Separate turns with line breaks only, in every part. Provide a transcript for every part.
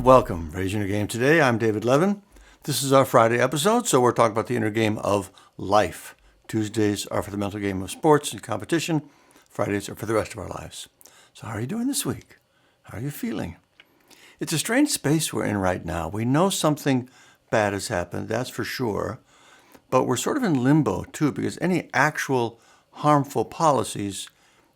welcome. Raising Your Game today. I'm David Levin. This is our Friday episode, so we're talking about the inner game of life. Tuesdays are for the mental game of sports and competition. Fridays are for the rest of our lives. So how are you doing this week? How are you feeling? It's a strange space we're in right now. We know something bad has happened, that's for sure. But we're sort of in limbo, too, because any actual harmful policies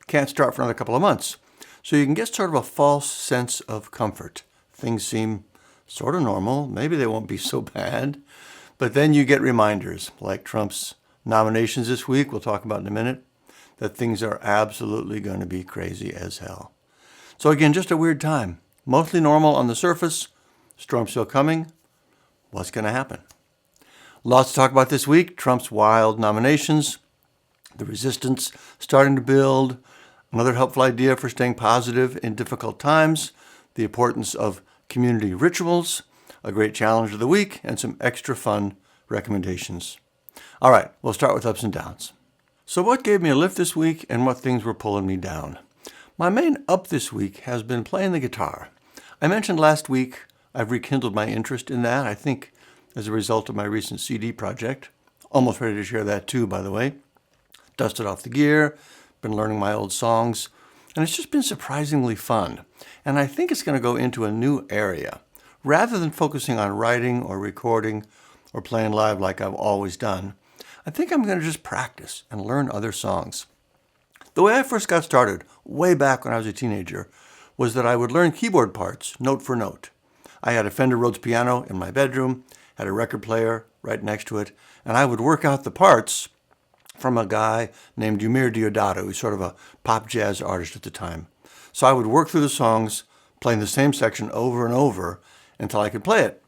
can't start for another couple of months. So you can get sort of a false sense of comfort. Things seem sort of normal. Maybe they won't be so bad. But then you get reminders, like Trump's nominations this week, we'll talk about in a minute, that things are absolutely going to be crazy as hell. So again, just a weird time. Mostly normal on the surface. Storm still coming. What's going to happen? Lots to talk about this week. Trump's wild nominations, the resistance starting to build, another helpful idea for staying positive in difficult times, the importance of community rituals, a great challenge of the week, and some extra fun recommendations. All right, we'll start with ups and downs. So what gave me a lift this week and what things were pulling me down? My main up this week has been playing the guitar. I mentioned last week I've rekindled my interest in that, I think as a result of my recent CD project. Almost ready to share that too, by the way. Dusted off the gear, been learning my old songs, and it's just been surprisingly fun. And I think it's going to go into a new area. Rather than focusing on writing or recording or playing live like I've always done, I think I'm going to just practice and learn other songs. The way I first got started, way back when I was a teenager, was that I would learn keyboard parts note for note. I had a Fender Rhodes piano in my bedroom, had a record player right next to it, and I would work out the parts from a guy named Umir Deodato, who's sort of a pop jazz artist at the time. So I would work through the songs, playing the same section over and over until I could play it.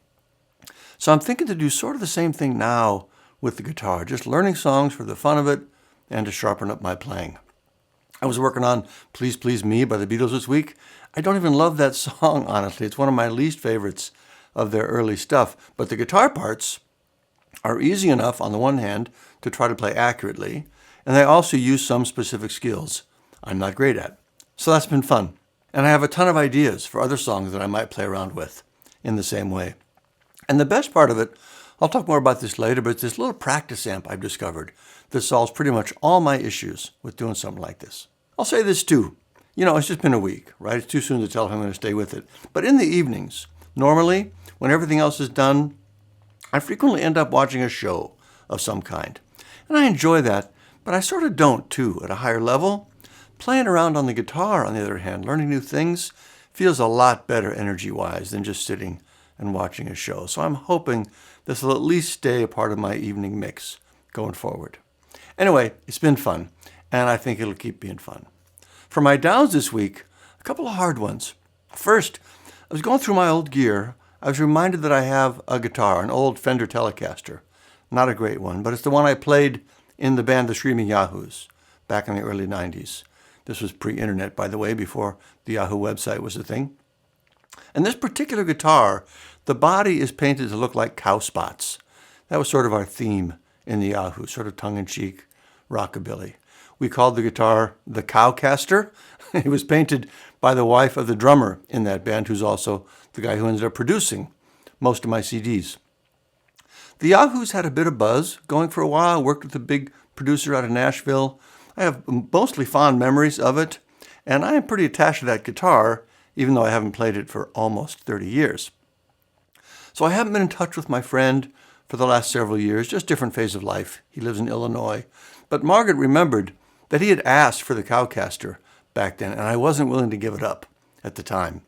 So I'm thinking to do sort of the same thing now with the guitar, just learning songs for the fun of it and to sharpen up my playing. I was working on Please Please Me by the Beatles this week. I don't even love that song, honestly. It's one of my least favorites of their early stuff. But the guitar parts are easy enough on the one hand to try to play accurately, and they also use some specific skills I'm not great at. So that's been fun. And I have a ton of ideas for other songs that I might play around with in the same way. And the best part of it, I'll talk more about this later, but it's this little practice amp I've discovered that solves pretty much all my issues with doing something like this. I'll say this too. It's just been a week, right? It's too soon to tell if I'm going to stay with it. But in the evenings, normally, when everything else is done, I frequently end up watching a show of some kind. And I enjoy that, but I sort of don't too at a higher level. Playing around on the guitar, on the other hand, learning new things, feels a lot better energy-wise than just sitting and watching a show. So I'm hoping this will at least stay a part of my evening mix going forward. Anyway, it's been fun, and I think it'll keep being fun. For my downs this week, a couple of hard ones. First, I was going through my old gear. I was reminded that I have a guitar, an old Fender Telecaster. Not a great one, but it's the one I played in the band The Screaming Yahoos back in the early 90s. This was pre-internet, by the way, before the Yahoo website was a thing. And this particular guitar, the body is painted to look like cow spots. That was sort of our theme in the Yahoo, sort of tongue-in-cheek rockabilly. We called the guitar the Cowcaster. It was painted by the wife of the drummer in that band, who's also the guy who ended up producing most of my CDs. The Yahoos had a bit of buzz going for a while. I worked with a big producer out of Nashville. I have mostly fond memories of it, and I am pretty attached to that guitar, even though I haven't played it for almost 30 years. So I haven't been in touch with my friend for the last several years, just different phase of life. He lives in Illinois. But Margaret remembered that he had asked for the Cowcaster back then, and I wasn't willing to give it up at the time.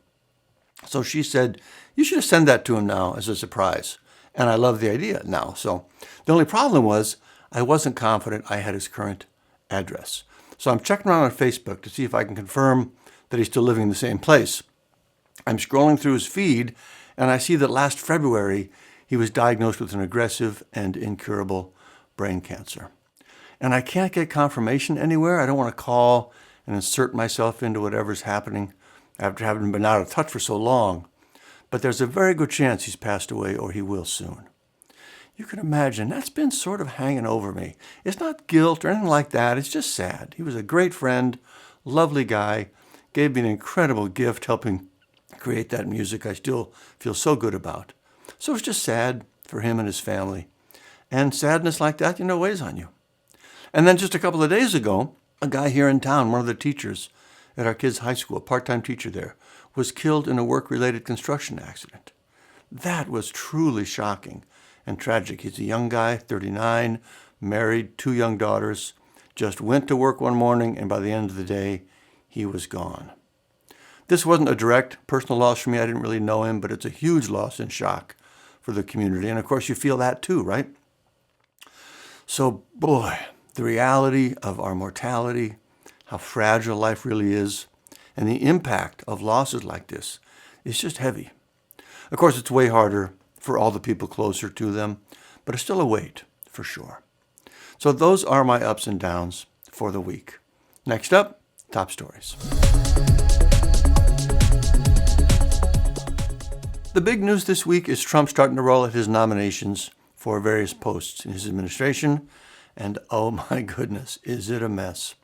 So she said, you should send that to him now as a surprise. And I love the idea now. So the only problem was I wasn't confident I had his current address. So I'm checking around on Facebook to see if I can confirm that he's still living in the same place. I'm scrolling through his feed, and I see that last February he was diagnosed with an aggressive and incurable brain cancer. And I can't get confirmation anywhere. I don't want to call and insert myself into whatever's happening after having been out of touch for so long. But there's a very good chance he's passed away or he will soon. You can imagine, that's been sort of hanging over me. It's not guilt or anything like that. It's just sad. He was a great friend, lovely guy, gave me an incredible gift helping create that music I still feel so good about. So it's just sad for him and his family. And sadness like that, weighs on you. And then just a couple of days ago, a guy here in town, one of the teachers at our kids' high school, a part-time teacher there, was killed in a work-related construction accident. That was truly shocking and tragic. He's a young guy, 39, married, 2 young daughters, just went to work one morning, and by the end of the day, he was gone. This wasn't a direct personal loss for me. I didn't really know him, but it's a huge loss and shock for the community. And of course, you feel that too, right? So, boy, the reality of our mortality, how fragile life really is, and the impact of losses like this is just heavy. Of course, it's way harder for all the people closer to them, but it's still a weight, for sure. So those are my ups and downs for the week. Next up, top stories. The big news this week is Trump starting to roll out his nominations for various posts in his administration, and oh my goodness, is it a mess.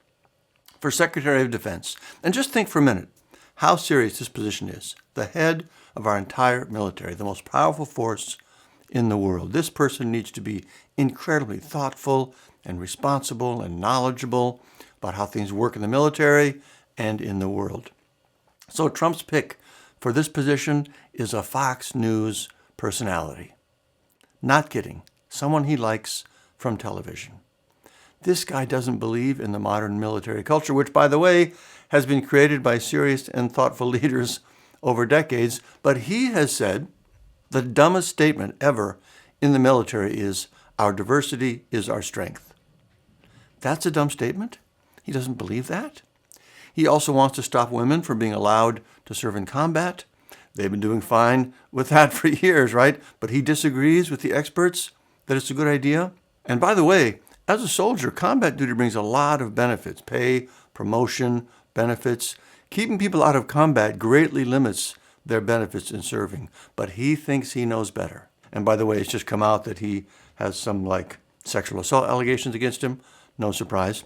For Secretary of Defense, and just think for a minute how serious this position is. The head of our entire military, the most powerful force in the world. This person needs to be incredibly thoughtful and responsible and knowledgeable about how things work in the military and in the world. So Trump's pick for this position is a Fox News personality. Not kidding. Someone he likes from television. This guy doesn't believe in the modern military culture, which, by the way, has been created by serious and thoughtful leaders over decades. But he has said the dumbest statement ever in the military is, "Our diversity is our strength." That's a dumb statement? He doesn't believe that? He also wants to stop women from being allowed to serve in combat. They've been doing fine with that for years, right? But he disagrees with the experts that it's a good idea. And by the way, as a soldier, combat duty brings a lot of benefits: pay, promotion, benefits. Keeping people out of combat greatly limits their benefits in serving. But he thinks he knows better. And by the way, it's just come out that he has some sexual assault allegations against him. No surprise.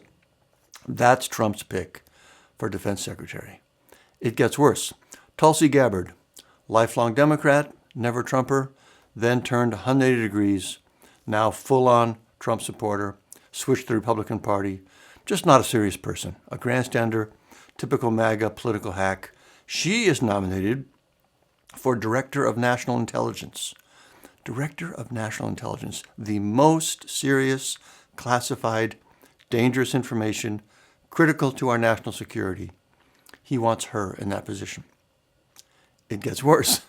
That's Trump's pick for Defense Secretary. It gets worse. Tulsi Gabbard, lifelong Democrat, never Trumper, then turned 180 degrees, now full-on Trump supporter, switched to the Republican Party, just not a serious person, a grandstander, typical MAGA political hack. She is nominated for Director of National Intelligence. Director of National Intelligence, the most serious, classified, dangerous information critical to our national security. He wants her in that position. It gets worse.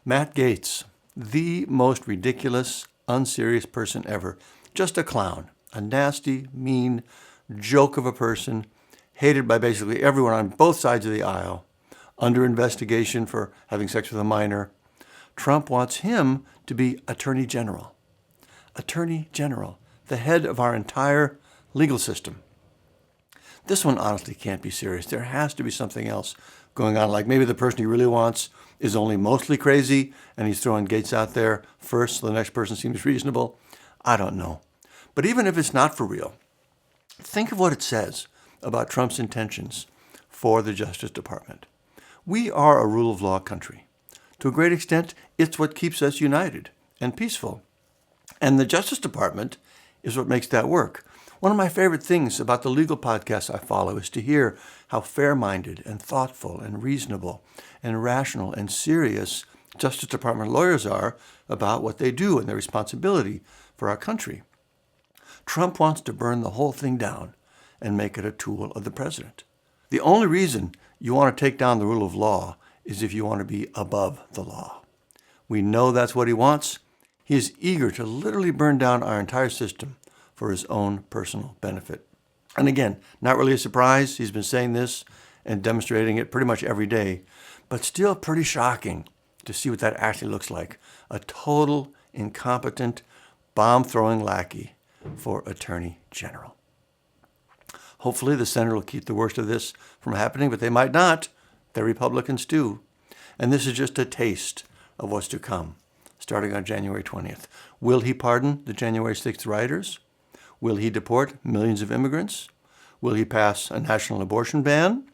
Matt Gaetz, the most ridiculous, unserious person ever. Just a clown, a nasty, mean joke of a person, hated by basically everyone on both sides of the aisle, under investigation for having sex with a minor. Trump wants him to be Attorney General. Attorney General, the head of our entire legal system. This one honestly can't be serious. There has to be something else going on. Like maybe the person he really wants is only mostly crazy and he's throwing Gaetz out there first so the next person seems reasonable. I don't know. But even if it's not for real, think of what it says about Trump's intentions for the Justice Department. We are a rule of law country. To a great extent, it's what keeps us united and peaceful. And the Justice Department is what makes that work. One of my favorite things about the legal podcasts I follow is to hear how fair-minded and thoughtful and reasonable and rational and serious Justice Department lawyers are about what they do and their responsibility for our country. Trump wants to burn the whole thing down and make it a tool of the president. The only reason you want to take down the rule of law is if you want to be above the law. We know that's what he wants. He is eager to literally burn down our entire system for his own personal benefit. And again, not really a surprise. He's been saying this and demonstrating it pretty much every day, but still pretty shocking to see what that actually looks like. A total incompetent, bomb-throwing lackey for Attorney General. Hopefully the Senate will keep the worst of this from happening, but they might not. They're Republicans too. And this is just a taste of what's to come, starting on January 20th. Will he pardon the January 6th rioters? Will he deport millions of immigrants? Will he pass a national abortion ban?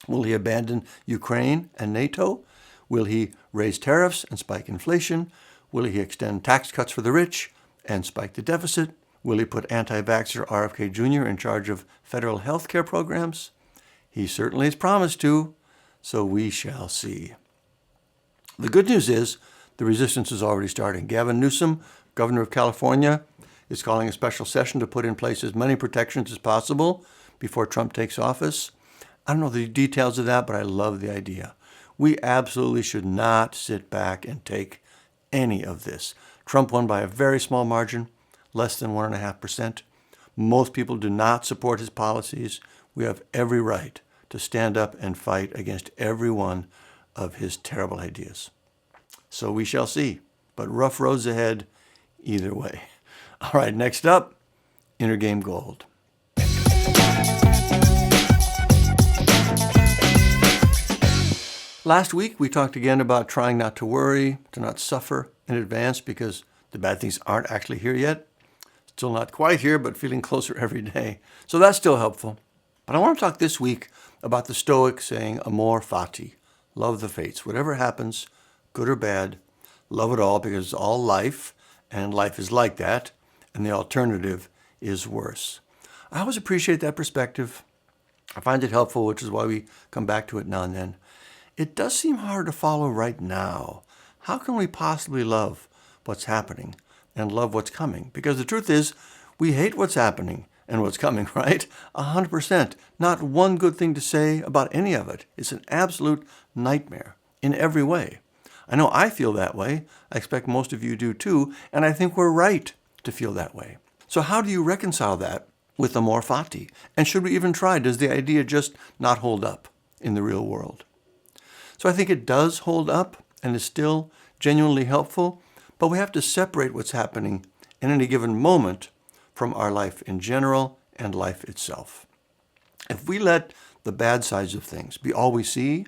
Will he abandon Ukraine and NATO? Will he raise tariffs and spike inflation? Will he extend tax cuts for the rich and spike the deficit? Will he put anti-vaxxer RFK Jr. in charge of federal health care programs? He certainly has promised to, so we shall see. The good news is the resistance is already starting. Gavin Newsom, governor of California, is calling a special session to put in place as many protections as possible before Trump takes office. I don't know the details of that, but I love the idea. We absolutely should not sit back and take any of this. Trump won by a very small margin, less than 1.5%. Most people do not support his policies. We have every right to stand up and fight against every one of his terrible ideas. So we shall see, but rough roads ahead either way. All right, next up, Inner Game Gold. Last week, we talked again about trying not to worry, to not suffer in advance because the bad things aren't actually here yet. Still not quite here, but feeling closer every day. So that's still helpful. But I want to talk this week about the Stoic saying, amor fati, love the fates. Whatever happens, good or bad, love it all because it's all life, and life is like that, and the alternative is worse. I always appreciate that perspective. I find it helpful, which is why we come back to it now and then. It does seem hard to follow right now. How can we possibly love what's happening and love what's coming? Because the truth is, we hate what's happening and what's coming, right? 100%. Not one good thing to say about any of it. It's an absolute nightmare in every way. I know I feel that way. I expect most of you do too, and I think we're right to feel that way. So how do you reconcile that with amor fati? And should we even try? Does the idea just not hold up in the real world? So I think it does hold up and is still genuinely helpful, but we have to separate what's happening in any given moment from our life in general and life itself. If we let the bad sides of things be all we see,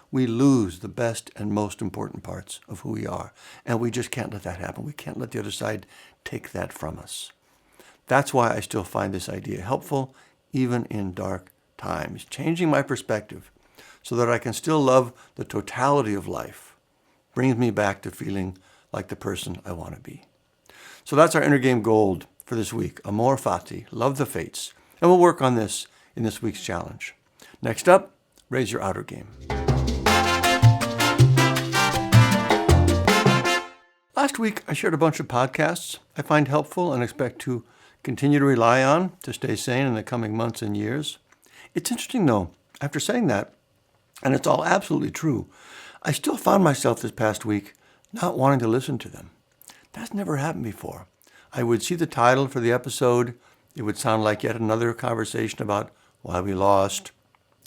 we lose the best and most important parts of who we are. And we just can't let that happen. We can't let the other side take that from us. That's why I still find this idea helpful, even in dark times, changing my perspective so that I can still love the totality of life brings me back to feeling like the person I want to be. So that's our Inner Game Gold for this week. Amor fati, love the fates. And we'll work on this in this week's challenge. Next up, raise your outer game. Last week, I shared a bunch of podcasts I find helpful and expect to continue to rely on to stay sane in the coming months and years. It's interesting, though, after saying that, and it's all absolutely true, I still found myself this past week not wanting to listen to them. That's never happened before. I would see the title for the episode. It would sound like yet another conversation about why we lost,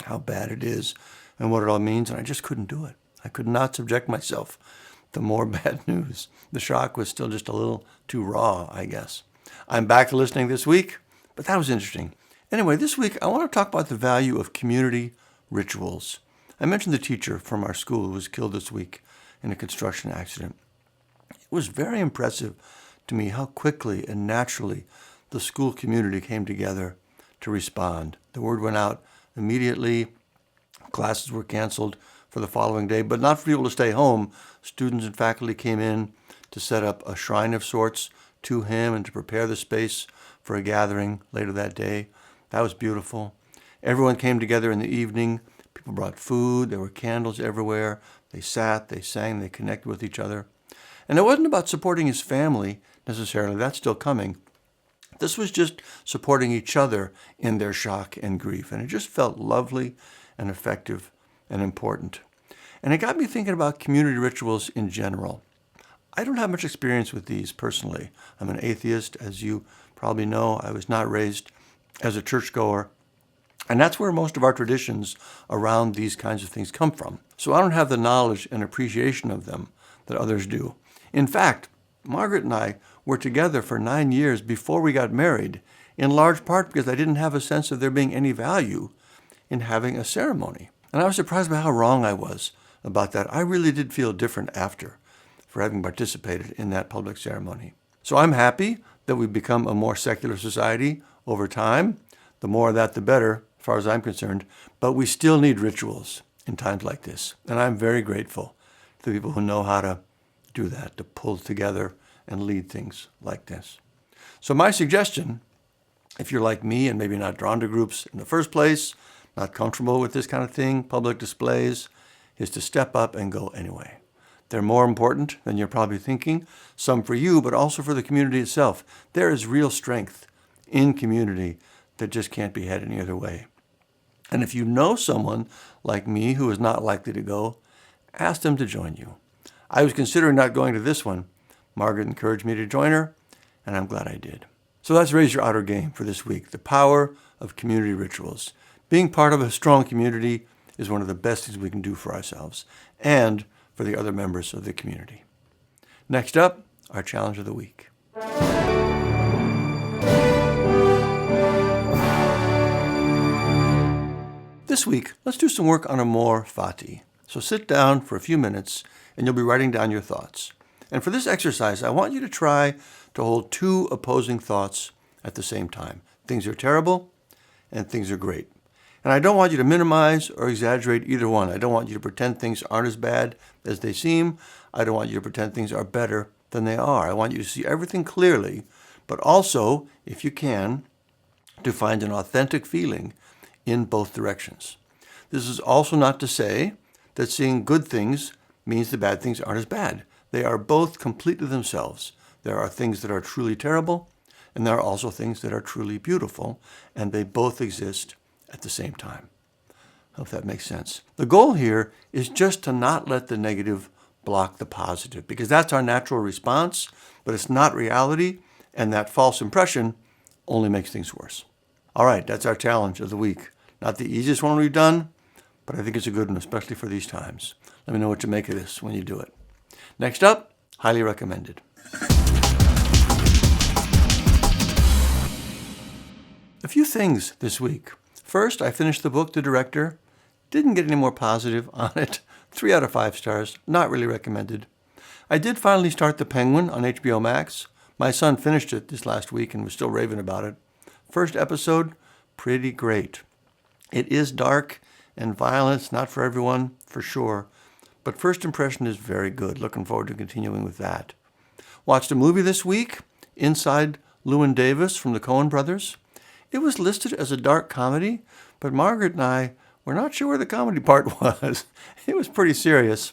how bad it is, and what it all means, and I just couldn't do it. I could not subject myself to more bad news. The shock was still just a little too raw, I guess. I'm back to listening this week, but that was interesting. Anyway, this week I want to talk about the value of community rituals. I mentioned the teacher from our school who was killed this week in a construction accident. It was very impressive to me how quickly and naturally the school community came together to respond. The word went out immediately. Classes were canceled for the following day, but not for people to stay home. Students and faculty came in to set up a shrine of sorts to him and to prepare the space for a gathering later that day. That was beautiful. Everyone came together in the evening. People brought food. There were candles everywhere. They sat, they sang, they connected with each other. And it wasn't about supporting his family necessarily. That's still coming. This was just supporting each other in their shock and grief. And it just felt lovely and effective and important. And it got me thinking about community rituals in general. I don't have much experience with these personally. I'm an atheist, as you probably know. I was not raised as a churchgoer. And that's where most of our traditions around these kinds of things come from. So I don't have the knowledge and appreciation of them that others do. In fact, Margaret and I were together for 9 years before we got married, in large part because I didn't have a sense of there being any value in having a ceremony. And I was surprised by how wrong I was about that. I really did feel different after for having participated in that public ceremony. So I'm happy that we've become a more secular society over time. The more of that, the better as far as I'm concerned, but we still need rituals in times like this. And I'm very grateful to the people who know how to do that, to pull together and lead things like this. So my suggestion, if you're like me and maybe not drawn to groups in the first place, not comfortable with this kind of thing, public displays, is to step up and go anyway. They're more important than you're probably thinking, some for you, but also for the community itself. There is real strength in community that just can't be had any other way. And if you know someone like me who is not likely to go, ask them to join you. I was considering not going to this one. Margaret encouraged me to join her, and I'm glad I did. So let's raise your outer game for this week, the power of community rituals. Being part of a strong community is one of the best things we can do for ourselves and for the other members of the community. Next up, our challenge of the week. This week, let's do some work on amor fati. So sit down for a few minutes and you'll be writing down your thoughts. And for this exercise, I want you to try to hold two opposing thoughts at the same time. Things are terrible and things are great. And I don't want you to minimize or exaggerate either one. I don't want you to pretend things aren't as bad as they seem. I don't want you to pretend things are better than they are. I want you to see everything clearly, but also, if you can, to find an authentic feeling in both directions. This is also not to say that seeing good things means the bad things aren't as bad. They are both completely themselves. There are things that are truly terrible, and there are also things that are truly beautiful, and they both exist at the same time. I hope that makes sense. The goal here is just to not let the negative block the positive, because that's our natural response, but it's not reality, and that false impression only makes things worse. All right, that's our challenge of the week. Not the easiest one we've done, but I think it's a good one, especially for these times. Let me know what you make of this when you do it. Next up, highly recommended. A few things this week. First, I finished the book, The Director. Didn't get any more positive on it. 3 out of 5 stars. Not really recommended. I did finally start The Penguin on HBO Max. My son finished it this last week and was still raving about it. First episode, pretty great. It is dark and violent. It's not for everyone, for sure. But first impression is very good. Looking forward to continuing with that. Watched a movie this week, Inside Llewyn Davis from the Coen brothers. It was listed as a dark comedy, but Margaret and I were not sure where the comedy part was. It was pretty serious.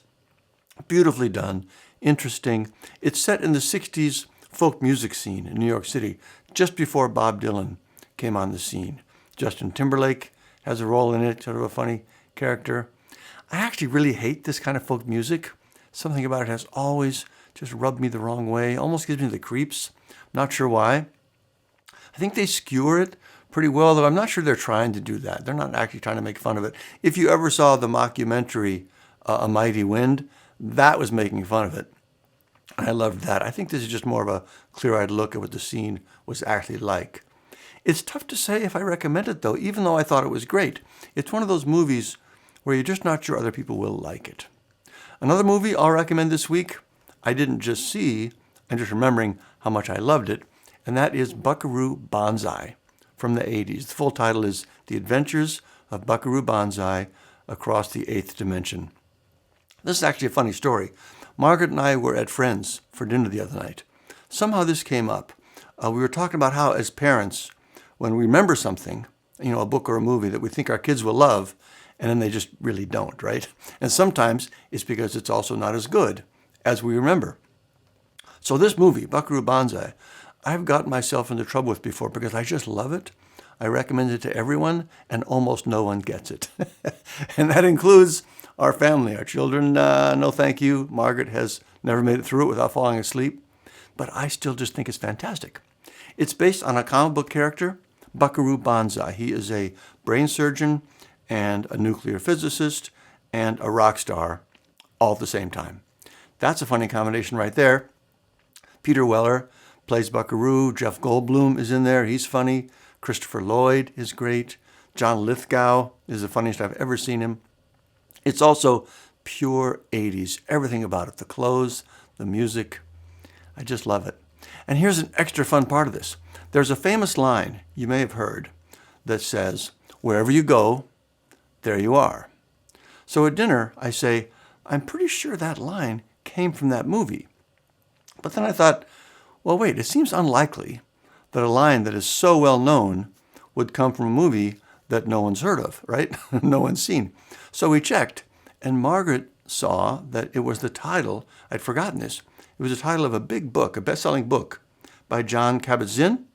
Beautifully done. Interesting. It's set in the 60s folk music scene in New York City, just before Bob Dylan came on the scene. Justin Timberlake has a role in it, sort of a funny character. I actually really hate this kind of folk music. Something about it has always just rubbed me the wrong way, almost gives me the creeps. Not sure why. I think they skewer it pretty well, though I'm not sure they're trying to do that. They're not actually trying to make fun of it. If you ever saw the mockumentary, A Mighty Wind, that was making fun of it. I loved that. I think this is just more of a clear-eyed look at what the scene was actually like. It's tough to say if I recommend it, though, even though I thought it was great. It's one of those movies where you're just not sure other people will like it. Another movie I'll recommend this week, I didn't just see, I'm just remembering how much I loved it, and that is Buckaroo Banzai from the 80s. The full title is The Adventures of Buckaroo Banzai Across the Eighth Dimension. This is actually a funny story. Margaret and I were at Friends for dinner the other night. Somehow this came up. We were talking about how, as parents, when we remember something, a book or a movie that we think our kids will love, and then they just really don't, right? And sometimes it's because it's also not as good as we remember. So this movie, Buckaroo Banzai, I've gotten myself into trouble with before because I just love it. I recommend it to everyone, and almost no one gets it. And that includes our family, our children. No thank you. Margaret has never made it through it without falling asleep. But I still just think it's fantastic. It's based on a comic book character, Buckaroo Banzai. He is a brain surgeon and a nuclear physicist and a rock star all at the same time. That's a funny combination right there. Peter Weller plays Buckaroo. Jeff Goldblum is in there. He's funny. Christopher Lloyd is great. John Lithgow is the funniest I've ever seen him. It's also pure 80s. Everything about it. The clothes, the music. I just love it. And here's an extra fun part of this. There's a famous line you may have heard that says, Wherever you go, there you are. So at dinner, I say, I'm pretty sure that line came from that movie. But then I thought, well, wait, it seems unlikely that a line that is so well known would come from a movie that no one's heard of, right? No one's seen. So we checked, and Margaret saw that it was the title. I'd forgotten this. It was the title of a big book, a best-selling book by Jon Kabat-Zinn,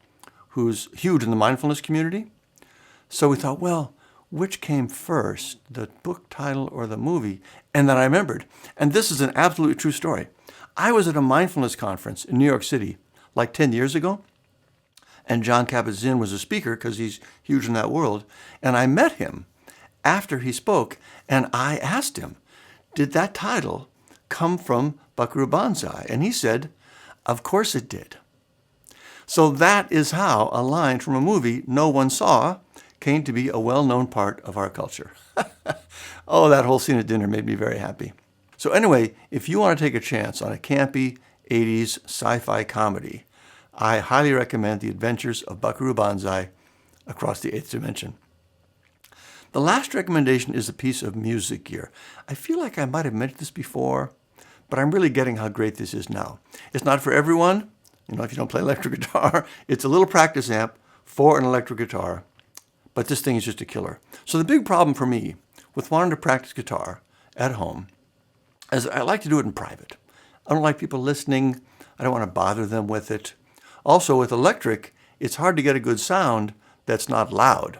who's huge in the mindfulness community. So we thought, well, which came first, the book title or the movie? And then I remembered. And this is an absolutely true story. I was at a mindfulness conference in New York City like 10 years ago, and Jon Kabat-Zinn was a speaker because he's huge in that world. And I met him after he spoke, and I asked him, did that title come from Buckaroo Banzai? And he said, of course it did. So that is how a line from a movie no one saw came to be a well-known part of our culture. Oh, that whole scene at dinner made me very happy. So anyway, if you want to take a chance on a campy 80s sci-fi comedy, I highly recommend The Adventures of Buckaroo Banzai Across the Eighth Dimension. The last recommendation is a piece of music gear. I feel like I might have mentioned this before, but I'm really getting how great this is now. It's not for everyone. If you don't play electric guitar, it's a little practice amp for an electric guitar, but this thing is just a killer. So the big problem for me with wanting to practice guitar at home is I like to do it in private. I don't like people listening. I don't want to bother them with it. Also, with electric, it's hard to get a good sound that's not loud.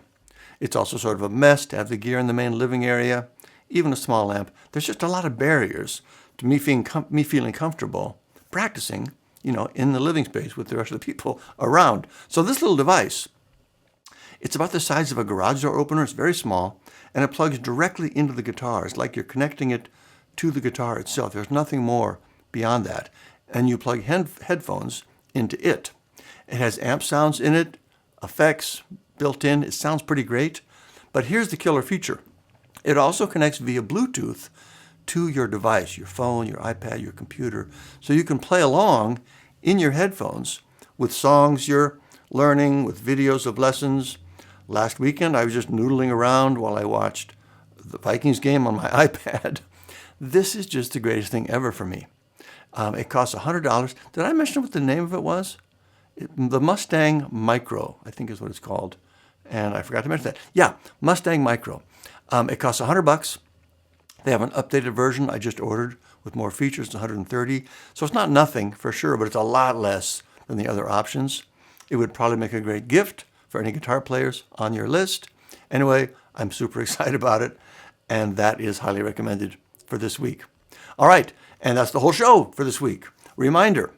It's also sort of a mess to have the gear in the main living area, even a small amp. There's just a lot of barriers to me feeling comfortable practicing, in the living space with the rest of the people around. So this little device, it's about the size of a garage door opener. It's very small, and it plugs directly into the guitar. It's like you're connecting it to the guitar itself. There's nothing more beyond that. And you plug headphones into it. It has amp sounds in it, effects built in. It sounds pretty great. But here's the killer feature. It also connects via Bluetooth to your device, your phone, your iPad, your computer. So you can play along in your headphones with songs you're learning, with videos of lessons. Last weekend, I was just noodling around while I watched the Vikings game on my iPad. This is just the greatest thing ever for me. It costs $100. Did I mention what the name of it was? The Mustang Micro, I think is what it's called. And I forgot to mention that. Yeah, Mustang Micro. It costs $100. They have an updated version I just ordered with more features, it's $130. So it's not nothing for sure, but it's a lot less than the other options. It would probably make a great gift for any guitar players on your list. Anyway, I'm super excited about it, and that is highly recommended for this week. All right, and that's the whole show for this week. Reminder,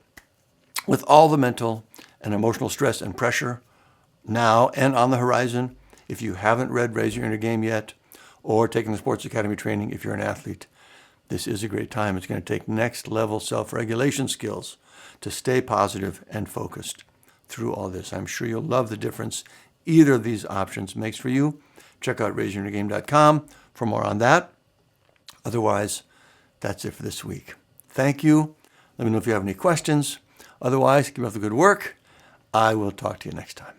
with all the mental and emotional stress and pressure now and on the horizon, if you haven't read Raise Your Inner Game yet, or taking the Sports Academy training if you're an athlete, this is a great time. It's going to take next level self-regulation skills to stay positive and focused through all this. I'm sure you'll love the difference either of these options makes for you. Check out raiseyourinnergame.com for more on that. Otherwise, that's it for this week. Thank you. Let me know if you have any questions. Otherwise, keep up the good work. I will talk to you next time.